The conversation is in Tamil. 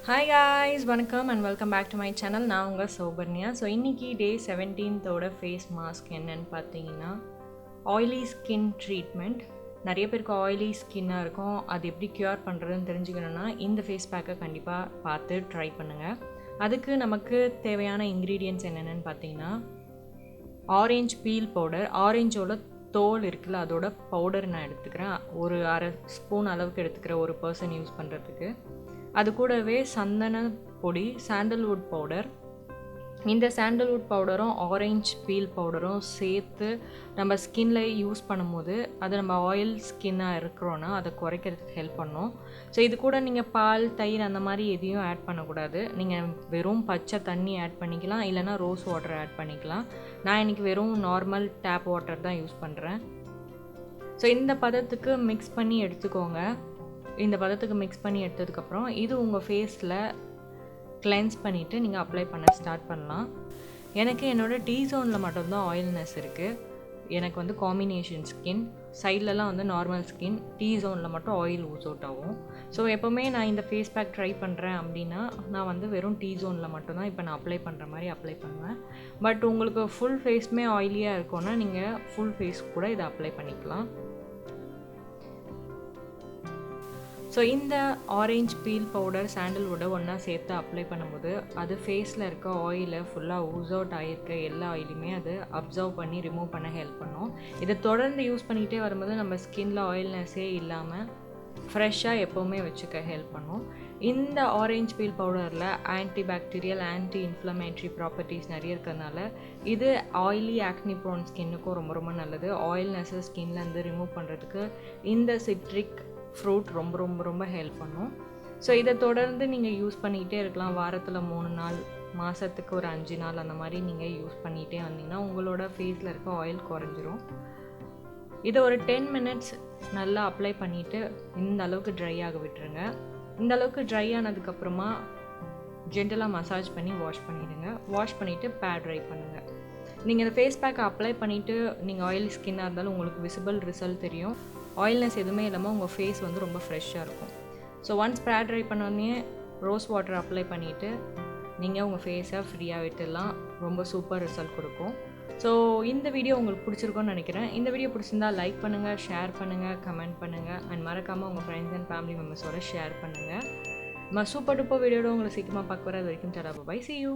Hi guys, வணக்கம் and welcome back to my channel. நான் உங்கள் Sowbaraniya. ஸோ இன்றைக்கி டே 17th ஃபேஸ் மாஸ்க் என்னன்னு பார்த்தீங்கன்னா ஆயிலி ஸ்கின் ட்ரீட்மெண்ட். நிறைய பேருக்கு ஆயிலி ஸ்கின்னாக இருக்கும். அது எப்படி க்யூர் பண்ணுறதுன்னு தெரிஞ்சுக்கணுன்னா இந்த ஃபேஸ் பேக்கை கண்டிப்பாக பார்த்து ட்ரை பண்ணுங்கள். அதுக்கு நமக்கு தேவையான இன்க்ரீடியன்ட்ஸ் என்னென்னு பார்த்தீங்கன்னா ஆரஞ்சு பீல் பவுடர், ஆரஞ்சோட தோல் இருக்குல்ல அதோட பவுடர் நான் எடுத்துக்கிறேன். ஒரு அரை ஸ்பூன் அளவுக்கு எடுத்துக்கிறேன் ஒரு பர்சன் யூஸ் பண்ணுறதுக்கு. அது கூடவே சந்தன பொடி, சாண்டல்வுட் பவுடர். இந்த சாண்டல்வுட் பவுடரும் ஆரஞ்ச் பீல் பவுடரும் சேர்த்து நம்ம ஸ்கின்ல யூஸ் பண்ணும்போது அது நம்ம ஆயில் ஸ்கின்னாக இருக்கிறோன்னா அதை குறைக்கிறதுக்கு ஹெல்ப் பண்ணும். ஸோ இது கூட நீங்கள் பால், தயிர் அந்த மாதிரி எதையும் ஆட் பண்ணக்கூடாது. நீங்கள் வெறும் பச்சை தண்ணி ஆட் பண்ணிக்கலாம், இல்லைனா ரோஸ் வாட்டர் ஆட் பண்ணிக்கலாம். நான் இன்றைக்கி வெறும் நார்மல் டேப் வாட்டர் தான் யூஸ் பண்ணுறேன். ஸோ இந்த பதத்துக்கு மிக்ஸ் பண்ணி எடுத்துக்கோங்க. இந்த பதத்துக்கு மிக்ஸ் பண்ணி எடுத்ததுக்கப்புறம் இது உங்கள் ஃபேஸில் கிளென்ஸ் பண்ணிவிட்டு நீங்கள் அப்ளை பண்ண ஸ்டார்ட் பண்ணலாம். எனக்கு என்னோடய டீ ஜோனில் மட்டும்தான் ஆயில்னஸ் இருக்குது. எனக்கு வந்து காம்பினேஷன் ஸ்கின், சைட்லலாம் வந்து நார்மல் ஸ்கின், டீ ஜோனில் மட்டும் ஆயில் ஊஸ் அவுட் ஆகும். ஸோ எப்போவுமே நான் இந்த ஃபேஸ் பேக் ட்ரை பண்ணுறேன் அப்படின்னா நான் வந்து வெறும் டீ ஜோனில் மட்டும்தான் இப்போ நான் அப்ளை பண்ணுற மாதிரி அப்ளை பண்ணுவேன். பட் உங்களுக்கு ஃபுல் ஃபேஸுமே ஆயிலியாக இருக்கும்னா நீங்கள் ஃபுல் ஃபேஸ் கூட இதை அப்ளை பண்ணிக்கலாம். ஸோ இந்த ஆரஞ்ச் பீல் பவுடர், சாண்டல்வுட்டை ஒன்றா சேர்த்து அப்ளை பண்ணும்போது அது ஃபேஸில் இருக்க ஆயிலை ஃபுல்லாக ஊஸ் அவுட் ஆகிருக்க எல்லா ஆயிலுமே அது அப்சர்வ் பண்ணி ரிமூவ் பண்ண ஹெல்ப் பண்ணும். இதை தொடர்ந்து யூஸ் பண்ணிகிட்டே வரும்போது நம்ம ஸ்கின்ல ஆயில்னஸே இல்லாமல் ஃப்ரெஷ்ஷாக எப்போவுமே வச்சுக்க ஹெல்ப் பண்ணும். இந்த ஆரஞ்ச் பீல் பவுடரில் anti bacterial, anti inflammatory properties நிறைய இருக்கிறதுனால இது ஆயிலி ஆக்னி ப்ரோன் ஸ்கின்னுக்கும் ரொம்ப ரொம்ப நல்லது. ஆயில்னஸை ஸ்கின்லேருந்து ரிமூவ் பண்ணுறதுக்கு இந்த சிட்ரிக் ஃப்ரூட் ரொம்ப ரொம்ப ரொம்ப ஹெல்ப் பண்ணும். ஸோ இதை தொடர்ந்து நீங்கள் யூஸ் பண்ணிக்கிட்டே இருக்கலாம். வாரத்தில் 3 நாள், மாதத்துக்கு ஒரு 5 நாள் அந்த மாதிரி நீங்கள் யூஸ் பண்ணிகிட்டே வந்தீங்கன்னா உங்களோட ஃபேஸில் இருக்க ஆயில் குறைஞ்சிரும். இதை ஒரு 10 மினிட்ஸ் நல்லா அப்ளை பண்ணிவிட்டு இந்த அளவுக்கு ட்ரை ஆக விட்டுருங்க. இந்த அளவுக்கு ட்ரை ஆனதுக்கப்புறமா ஜென்டலாக மசாஜ் பண்ணி வாஷ் பண்ணிவிடுங்க. வாஷ் பண்ணிவிட்டு பேட் ட்ரை பண்ணுங்கள். நீங்கள் இந்த ஃபேஸ் பேக்கை அப்ளை பண்ணிவிட்டு நீங்கள் ஆயிலி ஸ்கின்னாக இருந்தாலும் உங்களுக்கு விசிபிள் ரிசல்ட் தெரியும். ஆயில்னஸ் எதுவுமே இல்லாமல் உங்கள் ஃபேஸ் வந்து ரொம்ப ஃப்ரெஷ்ஷாக இருக்கும். ஸோ ஒன்ஸ் பேட் ட்ரை பண்ணோடனே ரோஸ் வாட்டர் அப்ளை பண்ணிவிட்டு நீங்கள் உங்கள் ஃபேஸை ஃப்ரீயாக விட்டுடலாம். ரொம்ப சூப்பர் ரிசல்ட் கொடுக்கும். ஸோ இந்த வீடியோ உங்களுக்கு பிடிச்சிருக்கும்னு நினைக்கிறேன். இந்த வீடியோ பிடிச்சிருந்தா லைக் பண்ணுங்கள், ஷேர் பண்ணுங்கள், கமெண்ட் பண்ணுங்கள் அண்ட் மறக்காமல் உங்கள் ஃப்ரெண்ட்ஸ் அண்ட் ஃபேமிலி மெம்பர்ஸோட ஷேர் பண்ணுங்கள். சூப்பர் டூப்பர் வீடியோட உங்களை சீக்கிரமாக பார்க்க வர. அது வரைக்கும் டாடா, பை, see you.